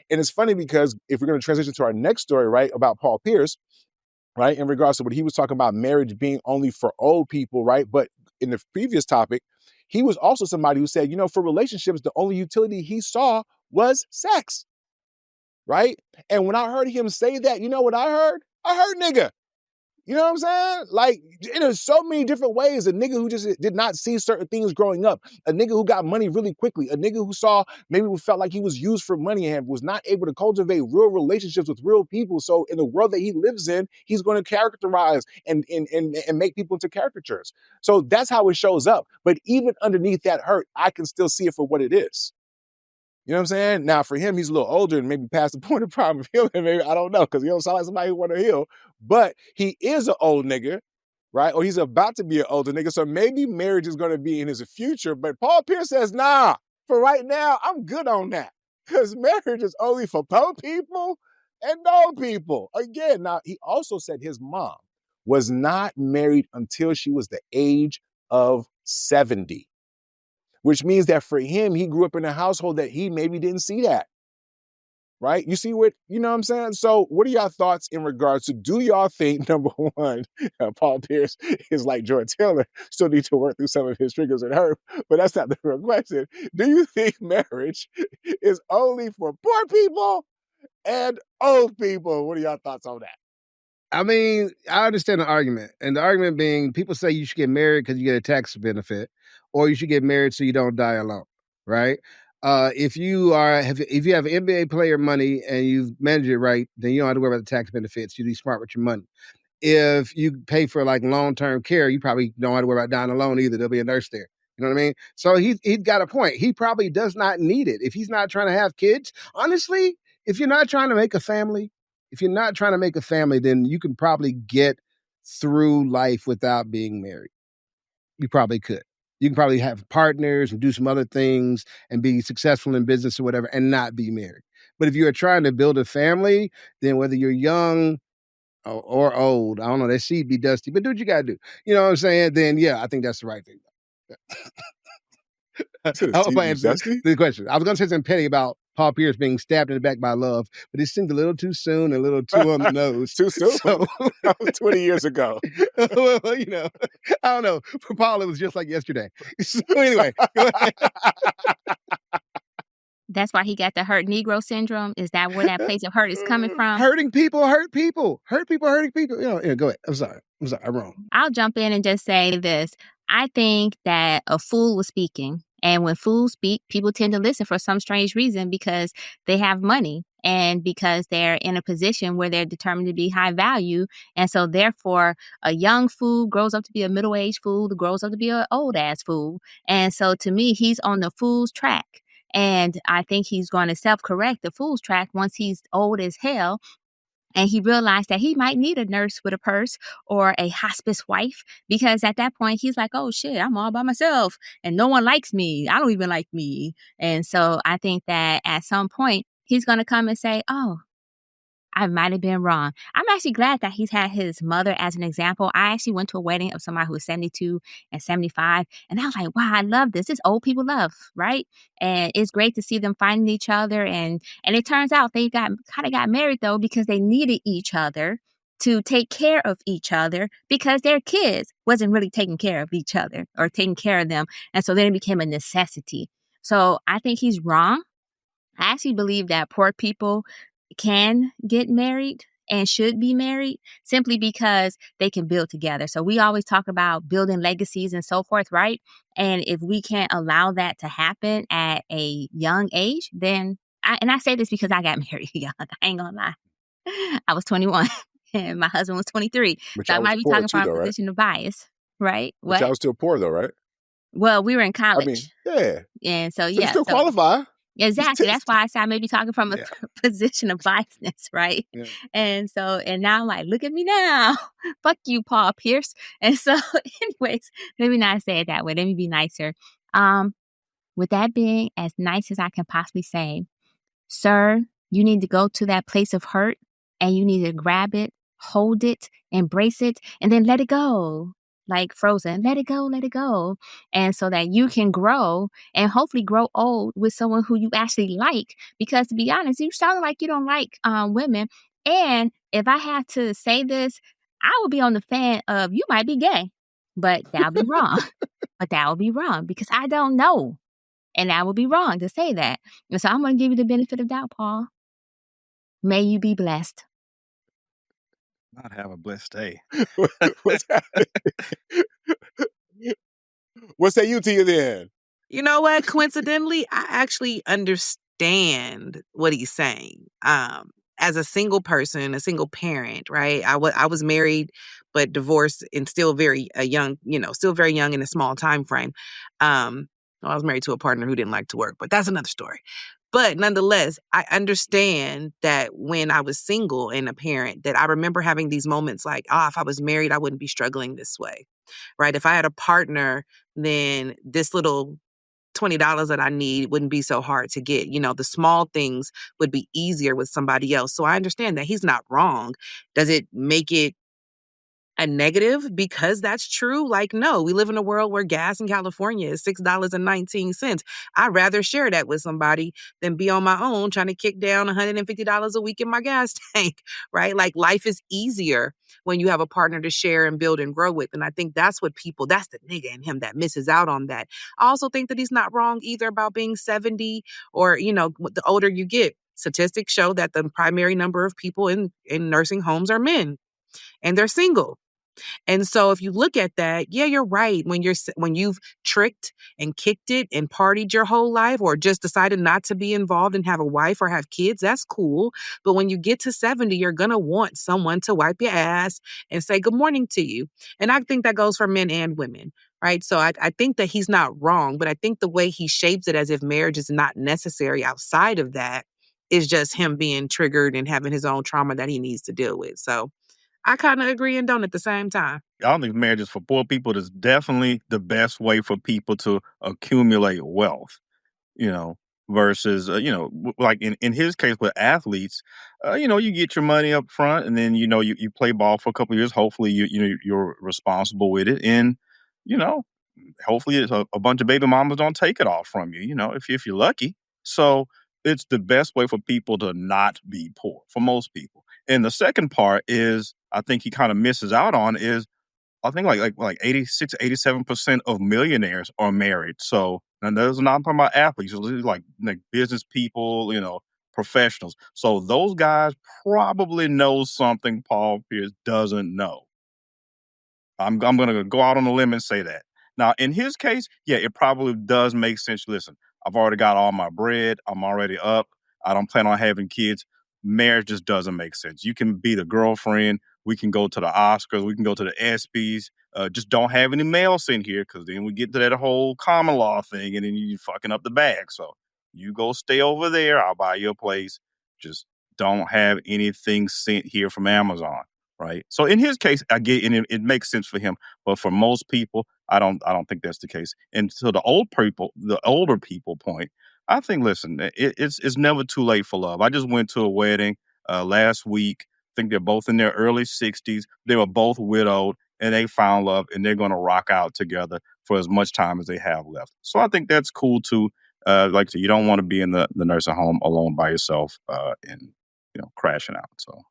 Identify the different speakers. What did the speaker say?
Speaker 1: And it's funny because if we're going to transition to our next story, right, about Paul Pierce, right, in regards to what he was talking about marriage being only for old people, right? But in the previous topic, he was also somebody who said, for relationships, the only utility he saw was sex, right? And when I heard him say that, you know what I heard? I heard nigga. You know what I'm saying? Like, there's so many different ways. A nigga who just did not see certain things growing up. A nigga who got money really quickly. A nigga who saw, maybe who felt like he was used for money and was not able to cultivate real relationships with real people. So in the world that he lives in, he's going to characterize and make people into caricatures. So that's how it shows up. But even underneath that hurt, I can still see it for what it is. You know what I'm saying? Now, for him, he's a little older and maybe past the point of problem of healing. Maybe, I don't know, because he don't sound like somebody who want to heal. But he is an old nigga, right? Or he's about to be an older nigga. So maybe marriage is going to be in his future. But Paul Pierce says, nah, for right now, I'm good on that. Because marriage is only for poor people and old people. Again, now, he also said his mom was not married until she was the age of 70. Which means that for him, he grew up in a household that he maybe didn't see that, right? You see what, you know what I'm saying? So what are y'all thoughts in regards to, do y'all think, number one, Paul Pierce is like George Taylor, still need to work through some of his triggers and hurt, but that's not the real question. Do you think marriage is only for poor people and old people? What are y'all thoughts on that?
Speaker 2: I mean, I understand the argument. And the argument being, people say you should get married because you get a tax benefit, or you should get married so you don't die alone, right? If you have an NBA player money and you manage it right, then you don't have to worry about the tax benefits. You be smart with your money. If you pay for like long-term care, you probably don't have to worry about dying alone either. There'll be a nurse there. You know what I mean? So he's got a point. He probably does not need it. If he's not trying to have kids, honestly, if you're not trying to make a family, then you can probably get through life without being married. You probably could. You can probably have partners and do some other things and be successful in business or whatever and not be married. But if you're trying to build a family, then whether you're young or old, I don't know, that seed be dusty, but do what you got to do. You know what I'm saying? Then, yeah, I think that's the right thing. I hope I answered the question. I was going to say something petty about Paul Pierce being stabbed in the back by love, but it seemed a little too soon, a little too on the nose.
Speaker 1: Too soon? So, that was 20 years ago.
Speaker 2: Well, I don't know. For Paul, it was just like yesterday. So anyway, go ahead.
Speaker 3: That's why he got the hurt Negro syndrome. Is that where that place of hurt is coming from?
Speaker 2: Hurting people, hurt people. Hurt people, hurting people. Yeah, go ahead. I'm sorry. I'm wrong.
Speaker 3: I'll jump in and just say this. I think that a fool was speaking. And when fools speak, people tend to listen for some strange reason because they have money and because they're in a position where they're determined to be high value. And so therefore, a young fool grows up to be a middle-aged fool, that grows up to be an old-ass fool. And so to me, he's on the fool's track. And I think he's going to self-correct the fool's track once he's old as hell. And he realized that he might need a nurse with a purse or a hospice wife, because at that point, he's like, oh, shit, I'm all by myself and no one likes me. I don't even like me. And so I think that at some point, he's going to come and say, oh, I might have been wrong. I'm actually glad that he's had his mother as an example. I actually went to a wedding of somebody who was 72 and 75. And I was like, wow, I love this. This old people love, right? And it's great to see them finding each other. And it turns out they kind of got married, though, because they needed each other to take care of each other because their kids wasn't really taking care of each other or taking care of them. And so then it became a necessity. So I think he's wrong. I actually believe that poor people can get married and should be married simply because they can build together. So we always talk about building legacies and so forth, right? And if we can't allow that to happen at a young age, then I say this because I got married young. I ain't gonna lie. I was 21 and my husband was 23.
Speaker 1: But
Speaker 3: so I might be talking from a position of bias, right?
Speaker 1: But y'all was still poor though, right?
Speaker 3: Well, we were in college.
Speaker 1: I mean, yeah.
Speaker 3: And so,
Speaker 1: You still qualify.
Speaker 3: Exactly. That's why I said I may be talking from a position of biasness, right?
Speaker 1: Yeah.
Speaker 3: And now I'm like, look at me now. Fuck you, Paul Pierce. And so, anyways, let me not say it that way. Let me be nicer. With that being as nice as I can possibly say, sir, you need to go to that place of hurt and you need to grab it, hold it, embrace it, and then let it go. like Frozen, let it go, let it go. And so that you can grow and hopefully grow old with someone who you actually like. Because to be honest, you sound like you don't like women. And if I have to say this, I would be on the fan of you might be gay, but that'll be wrong. But that would be wrong because I don't know. And that would be wrong to say that. And so I'm going to give you the benefit of doubt, Paul. May you be blessed.
Speaker 4: Not have a blessed day.
Speaker 1: What's what say you to you then?
Speaker 5: You know what? Coincidentally, I actually understand what he's saying. As a single person, a single parent, right? I was married, but divorced and still very young, still very young in a small time frame. I was married to a partner who didn't like to work, but that's another story. But nonetheless, I understand that when I was single and a parent, that I remember having these moments like, if I was married, I wouldn't be struggling this way, right? If I had a partner, then this little $20 that I need wouldn't be so hard to get. The small things would be easier with somebody else. So I understand that he's not wrong. Does it make it a negative because that's true? Like, no, we live in a world where gas in California is $6.19. I'd rather share that with somebody than be on my own trying to kick down $150 a week in my gas tank, right? Like, life is easier when you have a partner to share and build and grow with. And I think that's that's the nigga in him that misses out on that. I also think that he's not wrong either about being 70 or, the older you get. Statistics show that the primary number of people in nursing homes are men and they're single. And so if you look at that, yeah, you're right. When you've tricked and kicked it and partied your whole life or just decided not to be involved and have a wife or have kids, that's cool. But when you get to 70, you're going to want someone to wipe your ass and say good morning to you. And I think that goes for men and women, right? So I think that he's not wrong, but I think the way he shapes it as if marriage is not necessary outside of that is just him being triggered and having his own trauma that he needs to deal with. So I kind of agree and don't at the same time.
Speaker 4: I don't think marriage is for poor people. It's definitely the best way for people to accumulate wealth, versus, like in his case with athletes, you get your money up front and then, you play ball for a couple of years. Hopefully you're responsible with it. And, you know, hopefully it's a bunch of baby mamas don't take it all from you, if you're lucky. So it's the best way for people to not be poor for most people. And the second part is, I think he kind of misses out on is, I think like 86, 87% of millionaires are married. So, and those are not talking about athletes, those are like business people, professionals. So those guys probably know something Paul Pierce doesn't know. I'm going to go out on a limb and say that. Now, in his case, yeah, it probably does make sense. Listen, I've already got all my bread. I'm already up. I don't plan on having kids. Marriage just doesn't make sense. You can be the girlfriend. We can go to the Oscars. We can go to the ESPYs. Just don't have any males in here because then we get to that whole common law thing and then you're fucking up the bag. So you go stay over there. I'll buy you a place. Just don't have anything sent here from Amazon. Right. So in his case, I get and it makes sense for him. But for most people, I don't think that's the case. And so the older people point, I think, listen, it's never too late for love. I just went to a wedding last week. I think they're both in their early 60s. They were both widowed and they found love and they're going to rock out together for as much time as they have left. So I think that's cool too. Like I said, you don't want to be in the nursing home alone by yourself and crashing out. So